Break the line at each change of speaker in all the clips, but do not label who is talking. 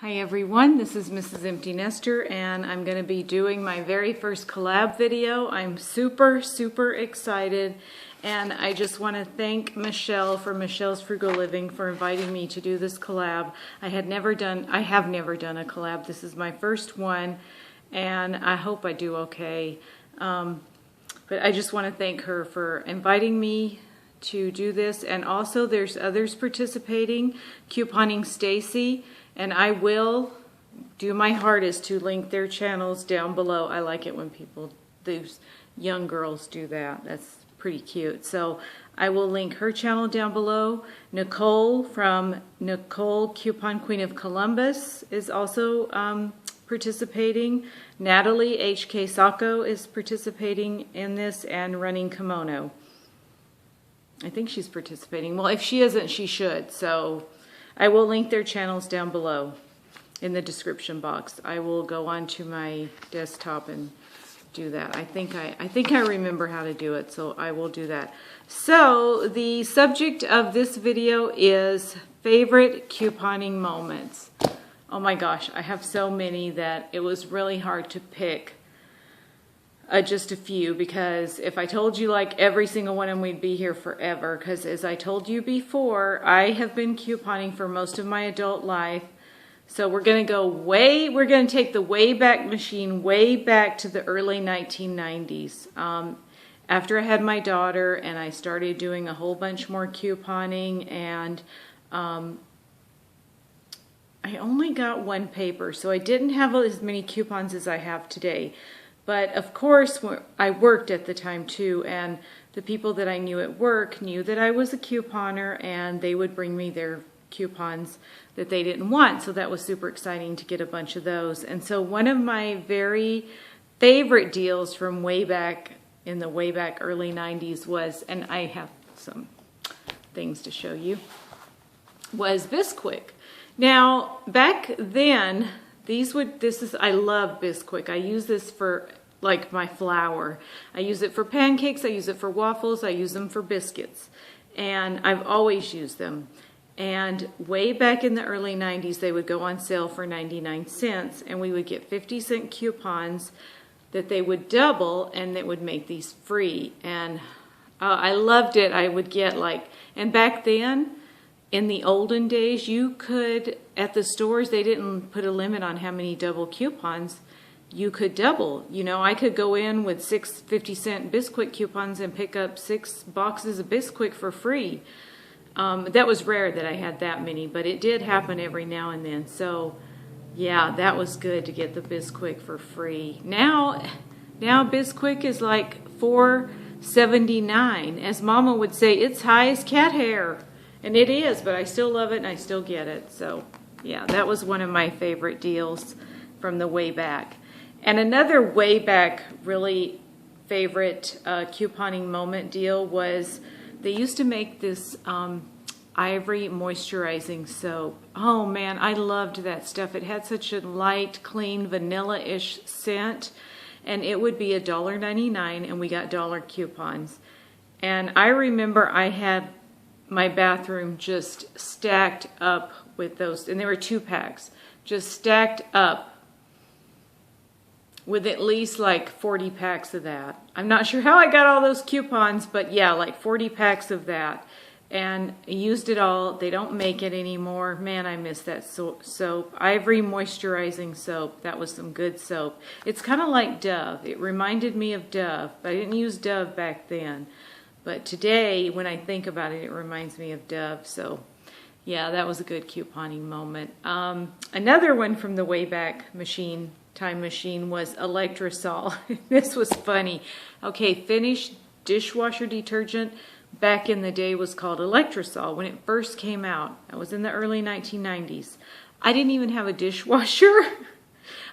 Hi everyone, this is Mrs. Empty Nester and I'm going to be doing my very first collab video. I'm super excited and I just want to thank Michelle for Michelle's Frugal Living for inviting me to do this collab. I have never done a collab. This is my first one and I hope I do okay. But I just want to thank her for inviting me to do this, and also there's others participating, Couponing Stacy, and I will do my hardest to link their channels down below. I like it when these young girls do that. That's pretty cute. So I will link her channel down below. Nicole from Nicole Coupon Queen of Columbus is also participating. Natalie HK Sacco is participating in this and running Kimono. I think she's participating. Well, if she isn't, she should. So I will link their channels down below in the description box. I will go onto my desktop and do that. I think I remember how to do it, so I will do that. So the subject of this video is favorite couponing moments. Oh my gosh, I have so many that it was really hard to pick just a few, because if I told you like every single one of them, we'd be here forever. Because as I told you before, I have been couponing for most of my adult life. So we're going to take the Wayback Machine way back to the early 1990s. After I had my daughter and I started doing a whole bunch more couponing, and I only got one paper, so I didn't have as many coupons as I have today. But of course, I worked at the time too, and the people that I knew at work knew that I was a couponer, and they would bring me their coupons that they didn't want. So that was super exciting to get a bunch of those. And so one of my very favorite deals from way back in the early 90s was, and I have some things to show you, was Bisquick. Now, back then, I love Bisquick. I use this for like my flour. I use it for pancakes, I use it for waffles, I use them for biscuits. And I've always used them. And way back in the early 90s, they would go on sale for 99 cents, and we would get 50-cent coupons that they would double, and that would make these free. And I loved it. I would get and back then, in the olden days, you could, at the stores, they didn't put a limit on how many double coupons you could double. You know, I could go in with 6 50-cent Bisquick coupons and pick up 6 boxes of Bisquick for free. That was rare that I had that many, but it did happen every now and then. So, yeah, that was good to get the Bisquick for free. Now Bisquick is like $4.79. As Mama would say, it's high as cat hair. And it is, but I still love it and I still get it. So, yeah, that was one of my favorite deals from the way back. And another way back really favorite couponing moment deal was they used to make this ivory moisturizing soap. Oh man, I loved that stuff. It had such a light, clean, vanilla-ish scent. And it would be $1.99, and we got dollar coupons. And I remember I had my bathroom just stacked up with those, and there were 2 packs, just stacked up with at least like 40 packs of that. I'm not sure how I got all those coupons, but yeah, like 40 packs of that, and I used it all. They don't make it anymore. Man, I miss that soap. Ivory moisturizing soap. That was some good soap. It's kind of like Dove. It reminded me of Dove, but I didn't use Dove back then. But today, when I think about it, it reminds me of Dove. So, yeah, that was a good couponing moment. Another one from the Wayback Time Machine was Electrosol. This was funny. Okay, Finish dishwasher detergent back in the day was called Electrosol when it first came out. That was in the early 1990s. I didn't even have a dishwasher.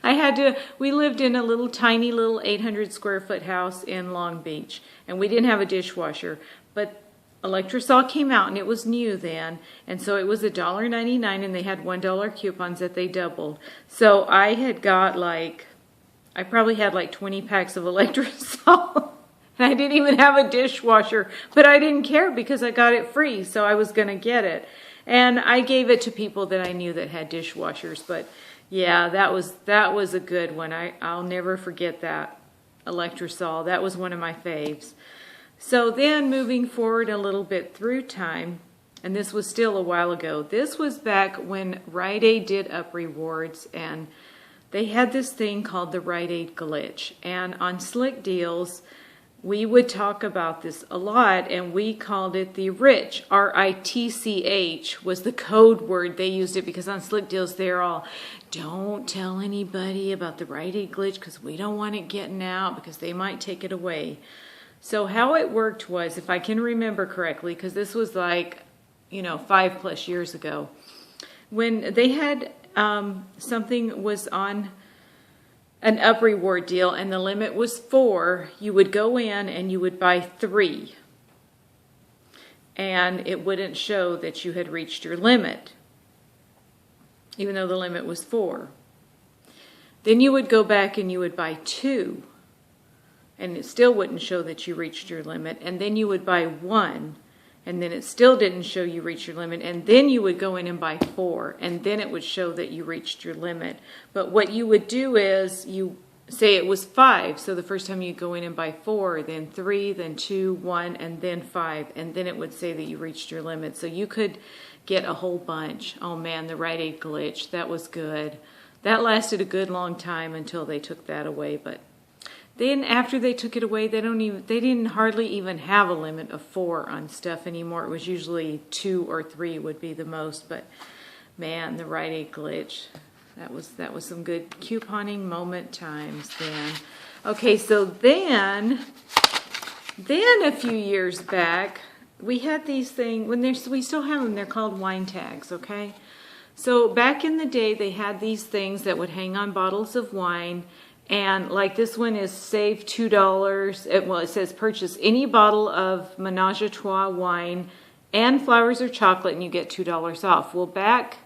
We lived in a tiny little 800 square foot house in Long Beach, and we didn't have a dishwasher, but Electrosol came out, and it was new then, and so it was $1.99, and they had $1 coupons that they doubled. So I had got I probably had like 20 packs of Electrosol, and I didn't even have a dishwasher, but I didn't care because I got it free, so I was going to get it. And I gave it to people that I knew that had dishwashers. But yeah, that was a good one. I'll never forget that Electrosol. That was one of my faves. So then moving forward a little bit through time, and this was still a while ago. This was back when Rite Aid did up rewards, and they had this thing called the Rite Aid glitch. And on Slick Deals, we would talk about this a lot, and we called it the Rich. RITCH was the code word. They used it because on Slick Deals, they're all, don't tell anybody about the Rite Aid glitch because we don't want it getting out because they might take it away. So how it worked was, if I can remember correctly, because this was like, 5+ years ago, when they had something was on an up reward deal and the limit was 4, you would go in and you would buy 3. And it wouldn't show that you had reached your limit, even though the limit was 4. Then you would go back and you would buy 2. And it still wouldn't show that you reached your limit. And then you would buy 1, and then it still didn't show you reached your limit. And then you would go in and buy 4, and then it would show that you reached your limit. But what you would do is, you say it was 5. So the first time you go in and buy 4, then 3, then 2, 1, and then 5. And then it would say that you reached your limit. So you could get a whole bunch. Oh man, the Rite Aid glitch, that was good. That lasted a good long time until they took that away, but then after they took it away, they didn't hardly even have a limit of 4 on stuff anymore. It was usually 2 or 3 would be the most. But man, the Rite Aid glitch, that was some good couponing moment times then. Okay, so then a few years back, we had these things, we still have them, they're called wine tags, okay? So back in the day, they had these things that would hang on bottles of wine. And like this one is save $2. It says purchase any bottle of Menage a Trois wine and flowers or chocolate and you get $2 off. Well, back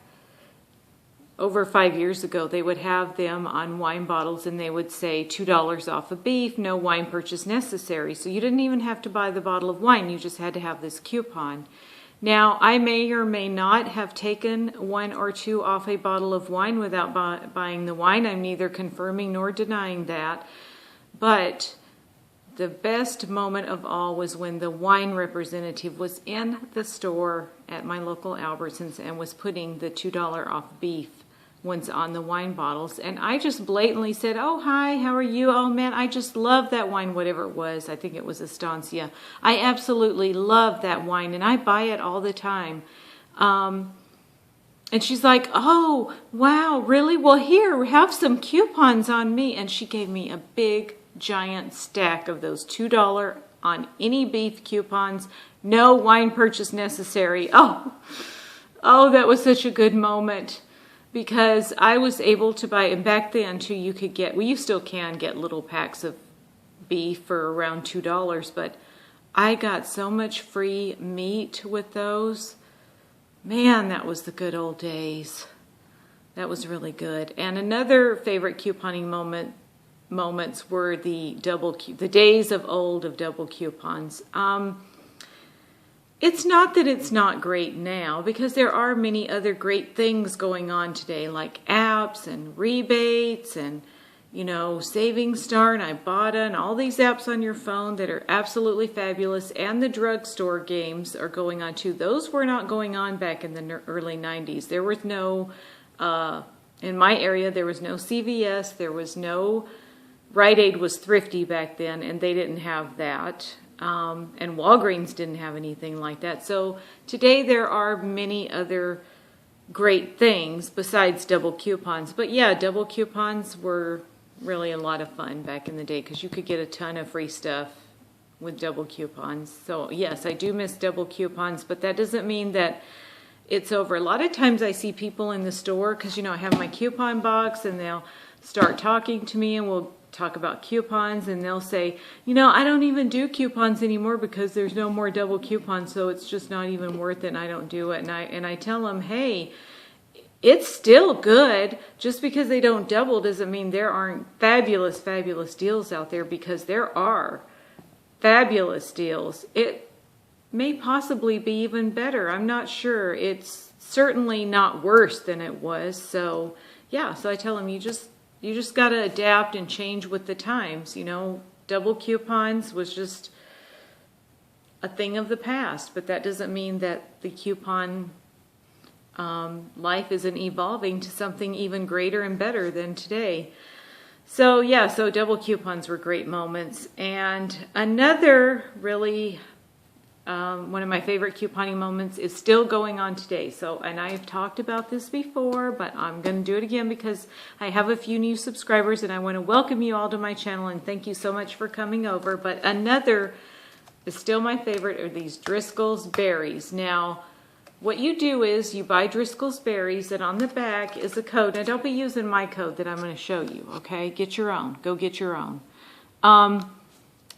over 5 years ago, they would have them on wine bottles and they would say $2 off of beef, no wine purchase necessary. So you didn't even have to buy the bottle of wine. You just had to have this coupon. Now, I may or may not have taken 1 or 2 off a bottle of wine without buying the wine. I'm neither confirming nor denying that. But the best moment of all was when the wine representative was in the store at my local Albertsons and was putting the $2 off beef ones on the wine bottles. And I just blatantly said, oh, hi, how are you? Oh, man, I just love that wine, whatever it was. I think it was Estancia. I absolutely love that wine, and I buy it all the time. And she's like, oh, wow, really? Well, here, have some coupons on me. And she gave me a big, giant stack of those $2 on any beef coupons. No wine purchase necessary. Oh, that was such a good moment. Because I was able to buy, and back then too, you could get, well, you still can get little packs of beef for around $2, but I got so much free meat with those. Man, that was the good old days. That was really good. And another favorite couponing moments were the days of old of double coupons. It's not that it's not great now, because there are many other great things going on today, like apps and rebates and, Saving Star and Ibotta and all these apps on your phone that are absolutely fabulous. And the drugstore games are going on too. Those were not going on back in the early 90s. There was no, in my area, there was no CVS. There was no, Rite Aid was thrifty back then, and they didn't have that. And Walgreens didn't have anything like that. So today there are many other great things besides double coupons. But yeah, double coupons were really a lot of fun back in the day because you could get a ton of free stuff with double coupons. So yes, I do miss double coupons, but that doesn't mean that it's over. A lot of times I see people in the store because, I have my coupon box and they'll start talking to me and we'll talk about coupons and they'll say, I don't even do coupons anymore because there's no more double coupons, so it's just not even worth it and I don't do it. And I tell them, hey, it's still good. Just because they don't double doesn't mean there aren't fabulous, fabulous deals out there, because there are fabulous deals. It may possibly be even better. I'm not sure. It's certainly not worse than it was. So yeah, so I tell them, you just got to adapt and change with the times. You know, double coupons was just a thing of the past, but that doesn't mean that the coupon life isn't evolving to something even greater and better than today. So yeah, so double coupons were great moments. And another really one of my favorite couponing moments is still going on today. So, and I've talked about this before, but I'm going to do it again because I have a few new subscribers and I want to welcome you all to my channel and thank you so much for coming over. But another is still my favorite are these Driscoll's berries. Now, what you do is you buy Driscoll's berries, and on the back is a code. Now, don't be using my code that I'm going to show you, okay? Get your own. Go get your own.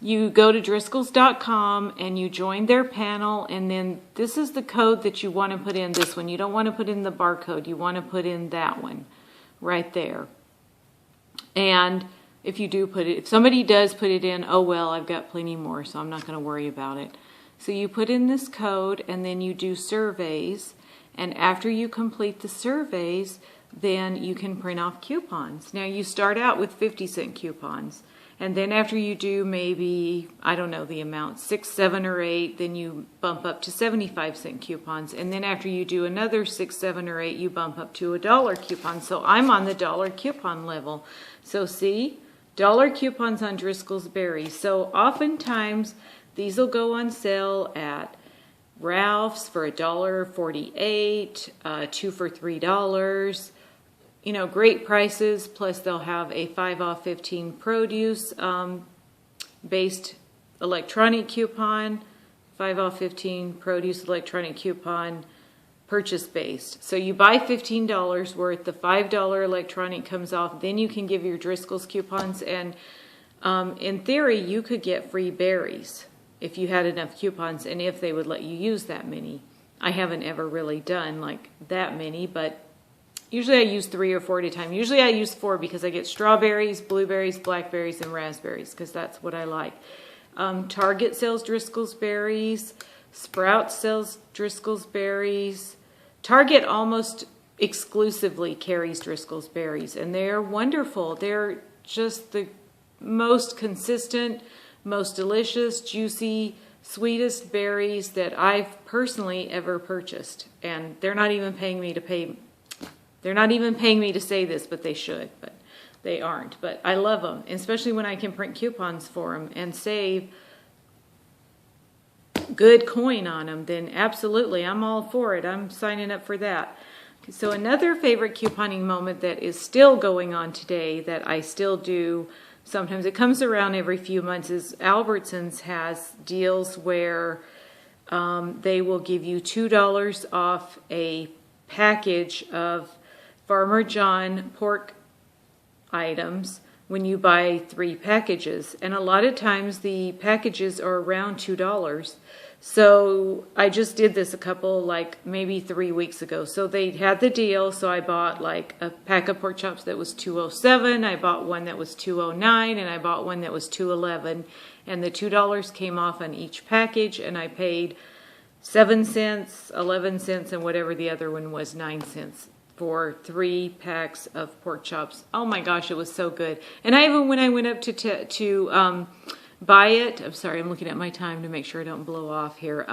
You go to Driscolls.com and you join their panel, and then this is the code that you want to put in, this one. You don't want to put in the barcode. You want to put in that one right there. And if you do put it, if somebody does put it in, oh well, I've got plenty more, so I'm not going to worry about it. So you put in this code and then you do surveys, and after you complete the surveys, then you can print off coupons. Now you start out with 50-cent coupons, and then after you do maybe, I don't know the amount, 6, 7, or 8, then you bump up to 75-cent coupons, and then after you do another 6, 7, or 8, you bump up to $1 coupon. So I'm on the $1 coupon level. So see, $1 coupons on Driscoll's berries. So oftentimes these will go on sale at Ralph's for $1.48, 2 for $3. You know, great prices, plus they'll have a 5 off 15 produce based electronic coupon, 5 off 15 produce electronic coupon, purchase based. So you buy $15 worth, the $5 electronic comes off, then you can give your Driscoll's coupons, and in theory you could get free berries if you had enough coupons and if they would let you use that many. I haven't ever really done like that many, but usually I use 3 or 4 at a time. Usually I use 4 because I get strawberries, blueberries, blackberries, and raspberries because that's what I like. Target sells Driscoll's berries. Sprouts sells Driscoll's berries. Target almost exclusively carries Driscoll's berries, and they're wonderful. They're just the most consistent, most delicious, juicy, sweetest berries that I've personally ever purchased. And they're not even paying me to pay. They're not even paying me to say this, but they should, but they aren't. But I love them, especially when I can print coupons for them and save good coin on them. Then absolutely, I'm all for it. I'm signing up for that. So another favorite couponing moment that is still going on today that I still do, sometimes it comes around every few months, is Albertsons has deals where they will give you $2 off a package of Farmer John pork items when you buy 3 packages. And a lot of times the packages are around $2. So I just did this a couple, like maybe 3 weeks ago. So they had the deal. So I bought like a pack of pork chops that was $2.07. I bought one that was $2.09, and I bought one that was $2.11. And the $2 came off on each package, and I paid 7 cents, 11 cents, and whatever the other one was, 9 cents for 3 packs of pork chops. Oh my gosh, it was so good. And I even, when I went up to buy it, I'm sorry, I'm looking at my time to make sure I don't blow off here.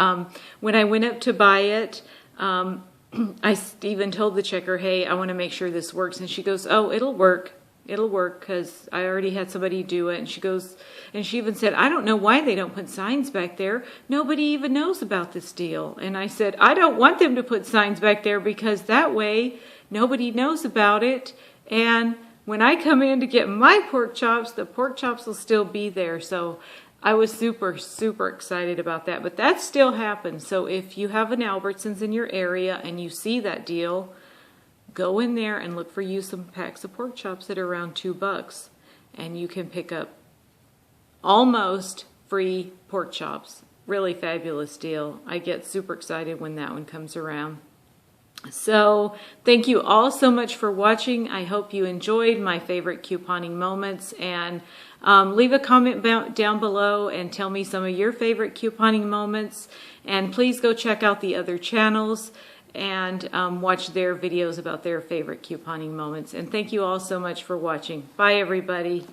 When I went up to buy it, I even told the checker, hey, I want to make sure this works. And she goes, oh, it'll work. It'll work because I already had somebody do it. And she goes, and she even said, I don't know why they don't put signs back there. Nobody even knows about this deal. And I said, I don't want them to put signs back there because that way nobody knows about it. And when I come in to get my pork chops, the pork chops will still be there. So I was super, super excited about that. But that still happens. So if you have an Albertsons in your area and you see that deal, go in there and look for you some packs of pork chops that are around $2. And you can pick up almost free pork chops. Really fabulous deal. I get super excited when that one comes around. So thank you all so much for watching. I hope you enjoyed my favorite couponing moments, and leave a comment down below and tell me some of your favorite couponing moments, and please go check out the other channels. and watch their videos about their favorite couponing moments. And thank you all so much for watching. Bye, everybody.